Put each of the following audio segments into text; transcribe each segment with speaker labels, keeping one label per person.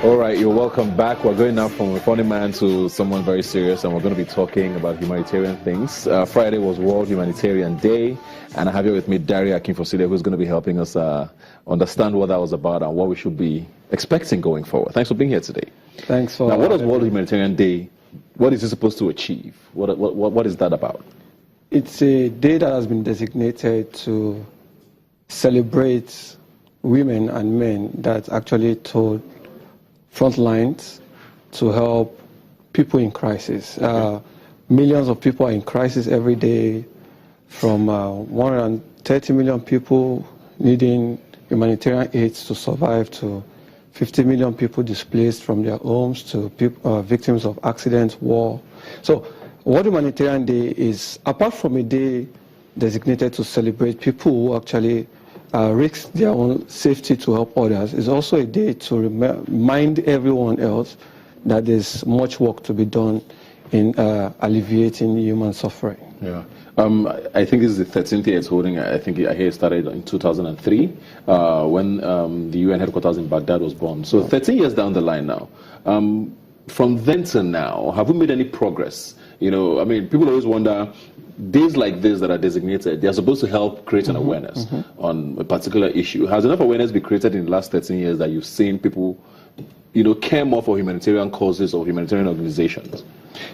Speaker 1: All right, you're welcome back. We're going now from a funny man to someone very serious, and we're going to be talking about humanitarian things. Friday was World Humanitarian Day, and I have here with me Daria Akinfosile, who's going to be helping us understand what that was about and what we should be expecting going forward. Thanks for being here today.
Speaker 2: Thanks for.
Speaker 1: Now, what is World Humanitarian Day? What is it supposed to achieve? What is that about?
Speaker 2: It's a day that has been designated to celebrate women and men that actually told front lines to help people in crisis.
Speaker 1: Okay.
Speaker 2: Millions of people are in crisis every day, from 130 million people needing humanitarian aid to survive, to 50 million people displaced from their homes, to victims of accidents, war. So World Humanitarian Day is, apart from a day designated to celebrate people who actually risk their own safety to help others, is also a day to remind everyone else that there's much work to be done in alleviating human suffering.
Speaker 1: Yeah. I think this is the 13th year it's holding. I hear it started in 2003 when the UN headquarters in Baghdad was born. So 13 years down the line now. From then to now, have we made any progress? You know, I mean, people always wonder, days like this that are designated, they're supposed to help create an awareness on a particular issue. Has enough awareness been created in the last 13 years that you've seen people, you know, care more for humanitarian causes or humanitarian organizations?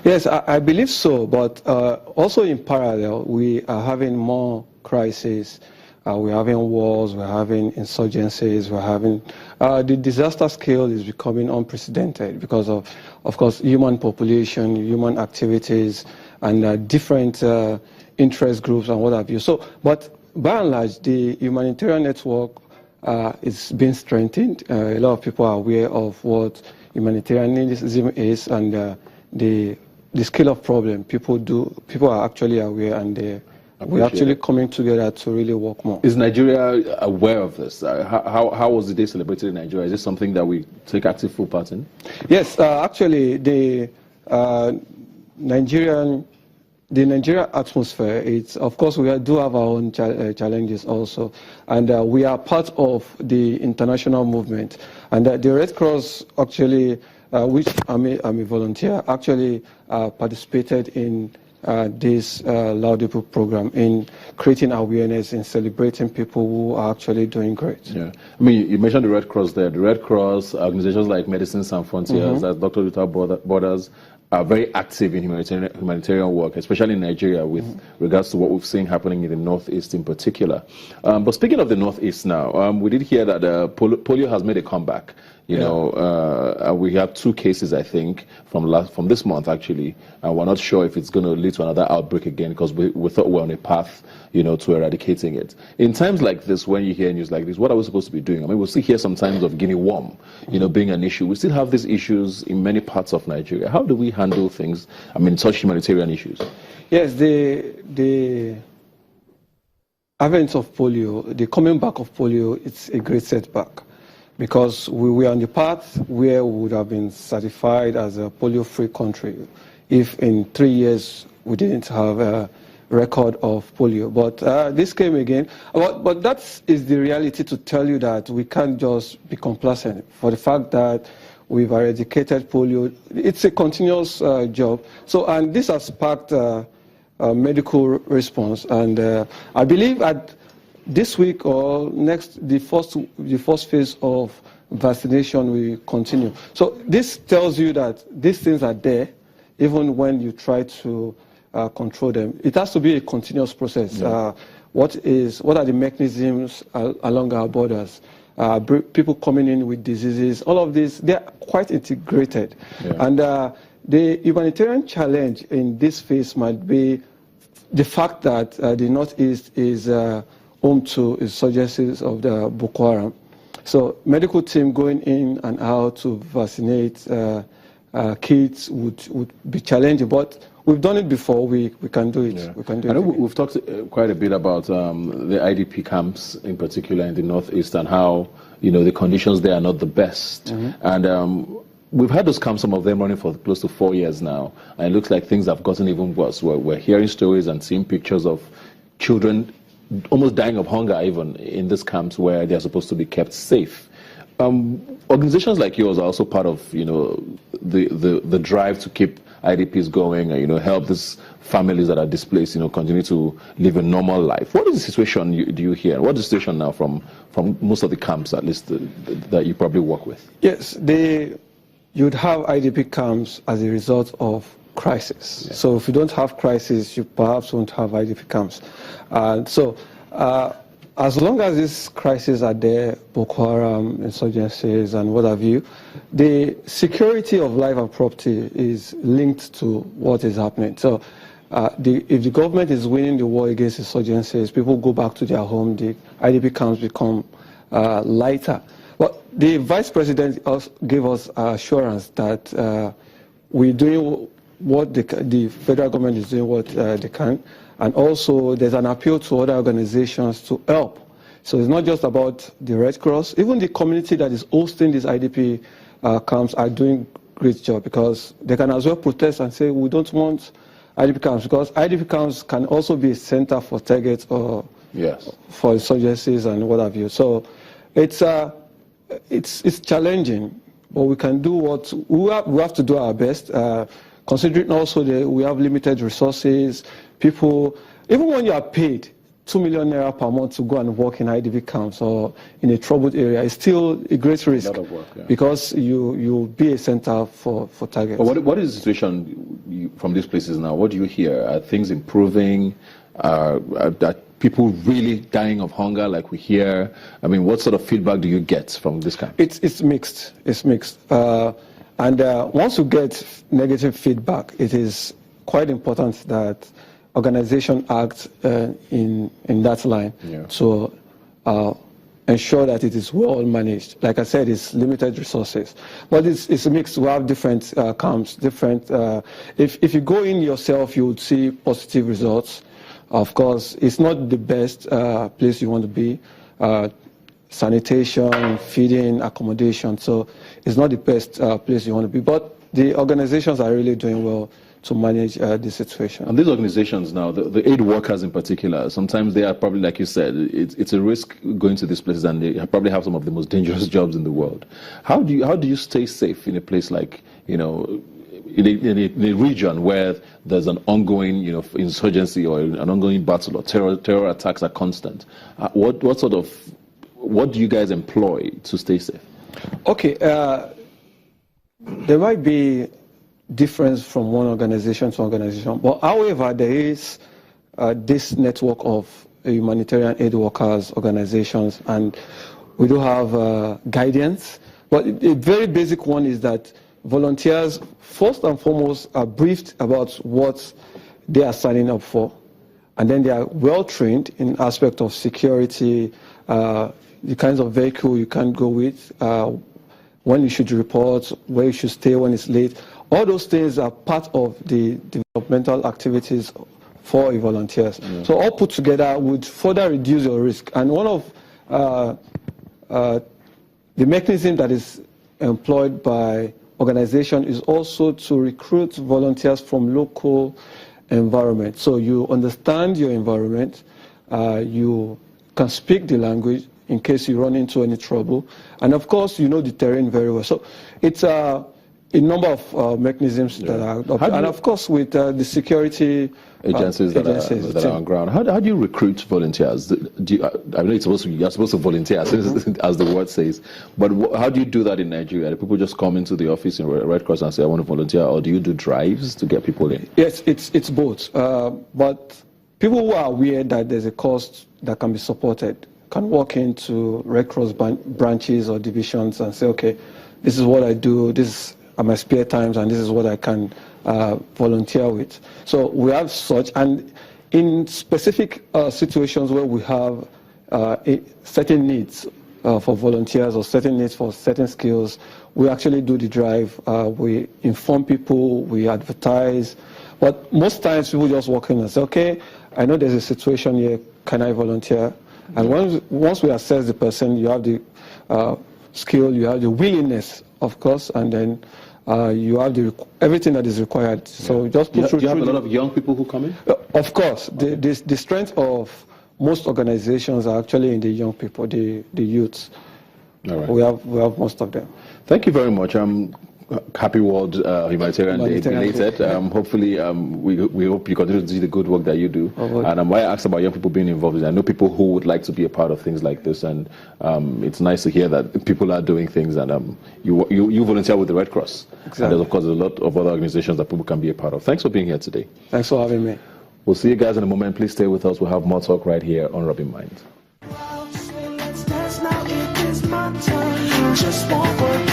Speaker 2: Yes, I believe so, but also in parallel, we are having more crises. We're having wars, we're having insurgencies, we're having... the disaster scale is becoming unprecedented because of course, human population, human activities, and different interest groups and what have you. So, but by and large, the humanitarian network is being strengthened. A lot of people are aware of what humanitarianism is and the scale of problem. People are actually aware, and we're actually coming together to really work more.
Speaker 1: Is Nigeria aware of this? How was the day celebrated in Nigeria? Is this something that we take active full part in?
Speaker 2: Yes, actually, the Nigerian atmosphere, it's, of course, we do have our own challenges also, and we are part of the international movement. And the Red Cross actually, which I'm a volunteer, actually participated in this Laudable program in creating awareness, in celebrating people who are actually doing great.
Speaker 1: Yeah, I mean, you mentioned the Red Cross there. The Red Cross, organizations like Medicine Sans Frontiers, as Doctors Without Borders, are very active in humanitarian work, especially in Nigeria, with regards to what we've seen happening in the Northeast in particular. But speaking of the Northeast now, we did hear that polio has made a comeback. You know, we have 2 cases, I think, from this month, actually. And we're not sure if it's going to lead to another outbreak again, because we thought we're on a path, you know, to eradicating it. In times like this, when you hear news like this, what are we supposed to be doing? I mean, we'll still hear sometimes of guinea worm, you know, being an issue. We still have these issues in many parts of Nigeria. How do we handle things, I mean, such humanitarian issues?
Speaker 2: Yes, the advent of polio, the coming back of polio, it's a great setback, because we were on the path where we would have been certified as a polio-free country if in 3 years we didn't have a record of polio. But this came again. But that is the reality, to tell you that we can't just be complacent for the fact that we've eradicated polio. It's a continuous job. So, and this has sparked a medical response. And I believe this week or next, the first phase of vaccination will continue. So this tells you that these things are there, even when you try to control them. It has to be a continuous process.
Speaker 1: Yeah.
Speaker 2: What are the mechanisms along our borders? People coming in with diseases, all of this, they're quite integrated. Yeah. And the humanitarian challenge in this phase might be the fact that the Northeast is home to insurgencies of the Boko Haram. So medical team going in and out to vaccinate kids would be challenging, but we've done it before. We can do it. Yeah. We can do it. I know
Speaker 1: we've talked quite a bit about the IDP camps in particular in the Northeast, and how, you know, the conditions there are not the best. And we've had those camps, some of them running for close to 4 years now, and it looks like things have gotten even worse. We're hearing stories and seeing pictures of children almost dying of hunger even in these camps where they're supposed to be kept safe. Organizations like yours are also part of, the drive to keep IDPs going and, help these families that are displaced, continue to live a normal life. What is the situation do you hear? What is the situation now from most of the camps, at least, that you probably work with?
Speaker 2: Yes, you'd have IDP camps as a result of crisis. Yeah. So if you don't have crisis, you perhaps won't have IDP camps. As long as these crises are there, Boko Haram, insurgencies, and what have you, the security of life and property is linked to what is happening. So if the government is winning the war against insurgencies, people go back to their home, the IDP camps become lighter. But the vice president gave us assurance that we're doing what the federal government is doing what they can. And also, there's an appeal to other organizations to help. So it's not just about the Red Cross. Even the community that is hosting these IDP camps are doing a great job, because they can as well protest and say, we don't want IDP camps, because IDP camps can also be a center for targets or for insurgencies and what have you. So it's challenging, but we can do what we have to do our best. Considering also that we have limited resources, people, even when you are paid 2 million naira per month to go and work in IDP camps or in a troubled area, it's still a great risk.
Speaker 1: A lot of work, yeah.
Speaker 2: Because you'll be a center for targets.
Speaker 1: But what is the situation from these places now? What do you hear? Are things improving? Are people really dying of hunger like we hear? I mean, what sort of feedback do you get from this camp?
Speaker 2: It's mixed. It's mixed. And once you get negative feedback, it is quite important that organization act in that line to ensure that it is well managed. Like I said, it's limited resources, but it's mixed. We have different camps, different. If you go in yourself, you would see positive results. Of course, it's not the best place you want to be. Sanitation, feeding, accommodation. So it's not the best place you want to be. But the organizations are really doing well to manage the situation.
Speaker 1: And these organizations now, the aid workers in particular, sometimes they are probably, like you said, it's a risk going to these places, and they probably have some of the most dangerous jobs in the world. How do you stay safe in a place like, in a region where there's an ongoing, insurgency or an ongoing battle or terror attacks are constant? What do you guys employ to stay safe?
Speaker 2: Okay, there might be difference from one organization to organization, but however, there is this network of humanitarian aid workers organizations, and we do have guidance. But a very basic one is that volunteers, first and foremost, are briefed about what they are signing up for, and then they are well trained in aspect of security, the kinds of vehicle you can go with, when you should report, where you should stay when it's late. All those things are part of the developmental activities for volunteers. So all put together would further reduce your risk. And one of the mechanism that is employed by organization is also to recruit volunteers from local environment. So you understand your environment, you can speak the language in case you run into any trouble, and of course you know the terrain very well. So it's a number of mechanisms that are, and of course with the security
Speaker 1: agencies that are on ground. How do you recruit volunteers? I know you're supposed to volunteer, as the word says, but how do you do that in Nigeria? Do people just come into the office in Red Cross and say, I want to volunteer, or do you do drives to get people in?
Speaker 2: Yes, it's both. But people who are aware that there's a cost that can be supported can walk into Red Cross branches or divisions and say, okay, this is what I do, this are my spare times, and this is what I can volunteer with. So we have such, and in specific situations where we have certain needs for volunteers or certain needs for certain skills, we actually do the drive. We inform people, we advertise, but most times people just walk in and say, okay, I know there's a situation here, can I volunteer? And once we assess the person, you have the skill, you have the willingness, of course, and then You have everything that is required. So just put
Speaker 1: do you have a lot of young people who come in?
Speaker 2: Of course. The strength of most organizations are actually in the young people, the youths.
Speaker 1: All right.
Speaker 2: We have most of them.
Speaker 1: Thank you very much. Happy World Humanitarian Day belated. Hopefully, we hope you continue to do the good work that you do. And why I asked about young people being involved is I know people who would like to be a part of things like this, and it's nice to hear that people are doing things. And you volunteer with the Red Cross.
Speaker 2: Exactly.
Speaker 1: And there's of course a lot of other organizations that people can be a part of. Thanks for being here today.
Speaker 2: Thanks for having me.
Speaker 1: We'll see you guys in a moment. Please stay with us. We'll have more talk right here on Rubbin Mind.
Speaker 3: Just